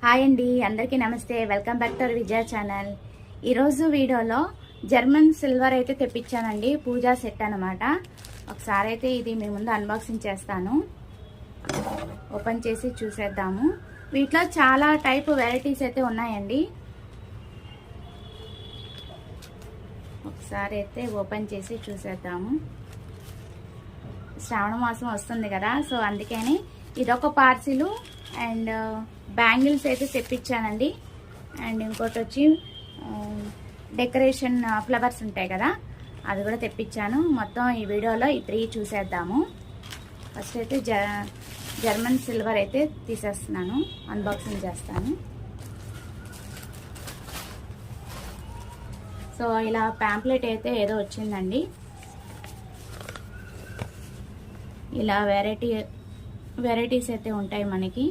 Hi అండి, అందరికీ నమస్తే. Welcome back to Vijaya channel. ఈరోజు వీడియోలో జర్మన్ సిల్వర్ అయితే తెప్పించానండి, పూజా సెట్ అనమాట. ఒకసారి అయితే ఇది మీ ముందు అన్బాక్సింగ్ చేస్తాను, ఓపెన్ చేసి చూసేద్దాము. వీటిలో చాలా టైప్ వెరైటీస్ అయితే ఉన్నాయండి. ఒకసారి అయితే ఓపెన్ చేసి చూసేద్దాము. శ్రావణ మాసం వస్తుంది కదా, సో అందుకని ఇదొక పార్సిల్ అండ్ బ్యాంగిల్స్ అయితే తెప్పించానండి. అండ్ ఇంకోటి వచ్చి డెకరేషన్ ఫ్లవర్స్ ఉంటాయి కదా, అది కూడా తెప్పించాను. మొత్తం ఈ వీడియోలో ఈ 3 చూసేద్దాము. ఫస్ట్ అయితే జర్మన్ సిల్వర్ అయితే తీసేస్తున్నాను, అన్బాక్సింగ్ చేస్తాను. సో ఇలా ప్యాంప్లెట్ అయితే ఏదో వచ్చిందండి. ఇలా వెరైటీస్ అయితే ఉంటాయి మనకి.